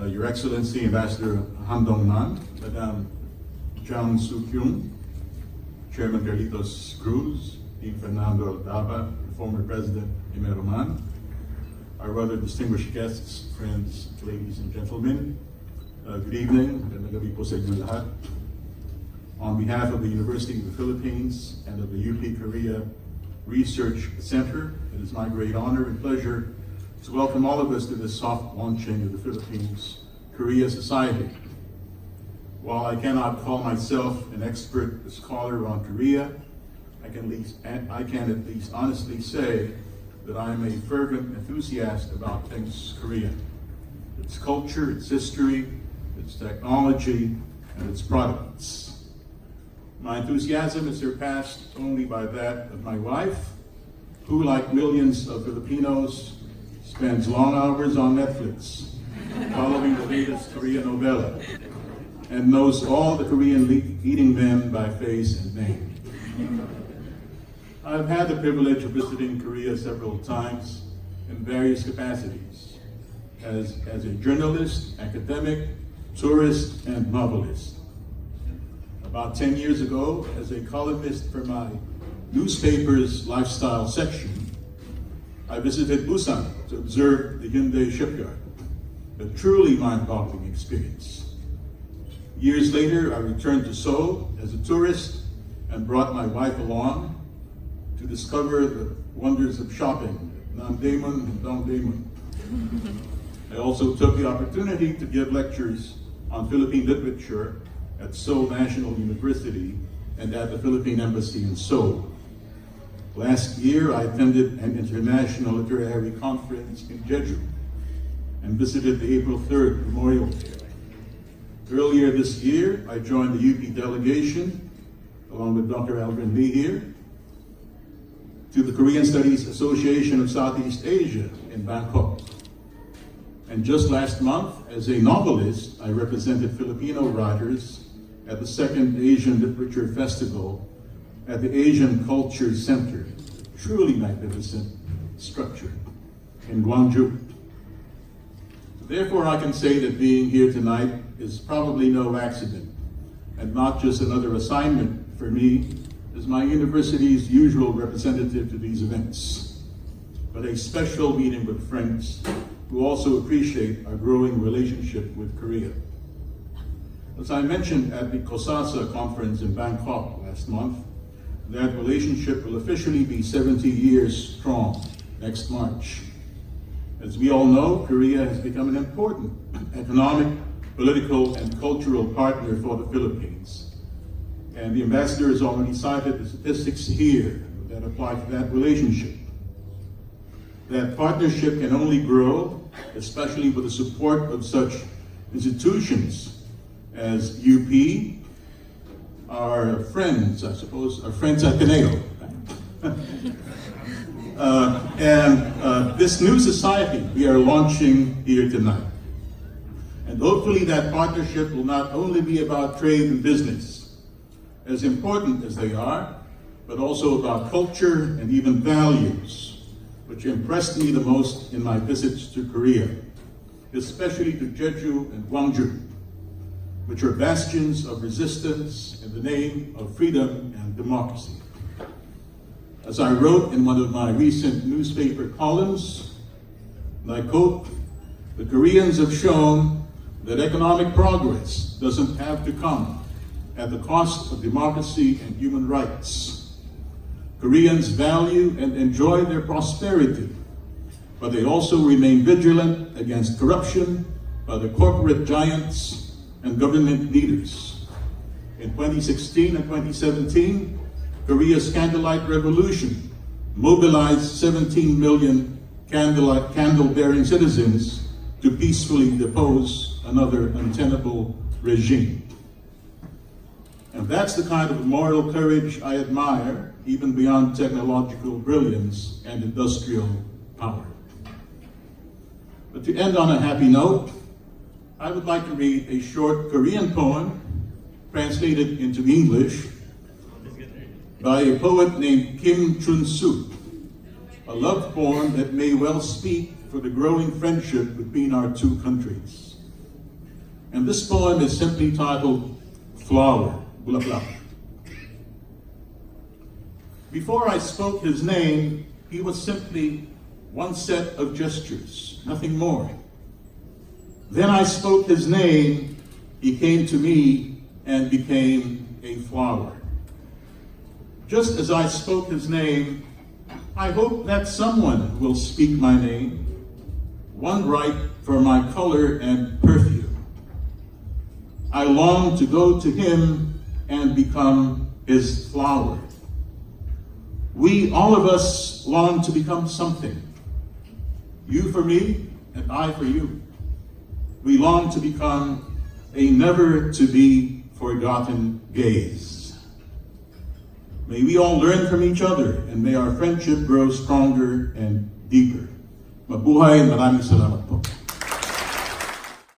Your Excellency Ambassador Han Dong-man, Madam Jang Soo-kyung, Chairman Carlitos Cruz, Dean Fernando Aldaba, former President Roman, our other distinguished guests, friends, ladies and gentlemen, good evening. Magandang gabi po sa inyo lahat. On behalf of the University of the Philippines and of the UP Korea Research Center, it is my great honor and pleasure to welcome all of us to this soft launching of the Philippines Korea Society. While I cannot call myself an expert scholar on Korea, I can at least honestly say that I am a fervent enthusiast about things Korean, its culture, its history, its technology, and its products. My enthusiasm is surpassed only by that of my wife, who, like millions of Filipinos, spends long hours on Netflix, following the latest Korean novella, and knows all the Korean leading men by face and name. I've had the privilege of visiting Korea several times in various capacities, as a journalist, academic, tourist, and novelist. About 10 years ago, as a columnist for my newspaper's lifestyle section, I visited Busan to observe the Hyundai shipyard, a truly mind-boggling experience. Years later, I returned to Seoul as a tourist and brought my wife along to discover the wonders of shopping at Namdaemun and Dongdaemun. I also took the opportunity to give lectures on Philippine literature at Seoul National University and at the Philippine Embassy in Seoul. Last year, I attended an international literary conference in Jeju and visited the April 3rd Memorial Fair. Earlier this year, I joined the UP delegation, along with Dr. Alvin Lee here, to the Korean Studies Association of Southeast Asia in Bangkok. And just last month, as a novelist, I represented Filipino writers at the Second Asian Literature Festival at the Asian Culture Center, truly magnificent structure in Gwangju. Therefore, I can say that being here tonight is probably no accident, and not just another assignment for me as my university's usual representative to these events, but a special meeting with friends who also appreciate our growing relationship with Korea. As I mentioned at the COSASA conference in Bangkok last month, that relationship will officially be 70 years strong next March. As we all know, Korea has become an important economic, political, and cultural partner for the Philippines. And the ambassador has already cited the statistics here that apply to that relationship. That partnership can only grow, especially with the support of such institutions as UP, our friends, I suppose, our friends at Ateneo. And this new society we are launching here tonight. And hopefully that partnership will not only be about trade and business, as important as they are, but also about culture and even values, which impressed me the most in my visits to Korea, especially to Jeju and Gwangju, which are bastions of resistance in the name of freedom and democracy. As I wrote in one of my recent newspaper columns, and I quote, "The Koreans have shown that economic progress doesn't have to come at the cost of democracy and human rights. Koreans value and enjoy their prosperity, but they also remain vigilant against corruption by the corporate giants and government leaders. In 2016 and 2017, Korea's candlelight revolution mobilized 17 million candle-bearing citizens to peacefully depose another untenable regime. And that's the kind of moral courage I admire, even beyond technological brilliance and industrial power. But to end on a happy note, I would like to read a short Korean poem translated into English by a poet named Kim Chun-soo, a love poem that may well speak for the growing friendship between our two countries. And this poem is simply titled Flower, Bulaklak. Before I spoke his name, he was simply one set of gestures, nothing more. Then I spoke his name, he came to me and became a flower. Just as I spoke his name, I hope that someone will speak my name, one right for my color and perfume. I long to go to him and become his flower. We, all of us, long to become something. You for me, and I for you. We long to become a never-to-be-forgotten gaze. May we all learn from each other, and may our friendship grow stronger and deeper. Mabuhay, maraming salamat po.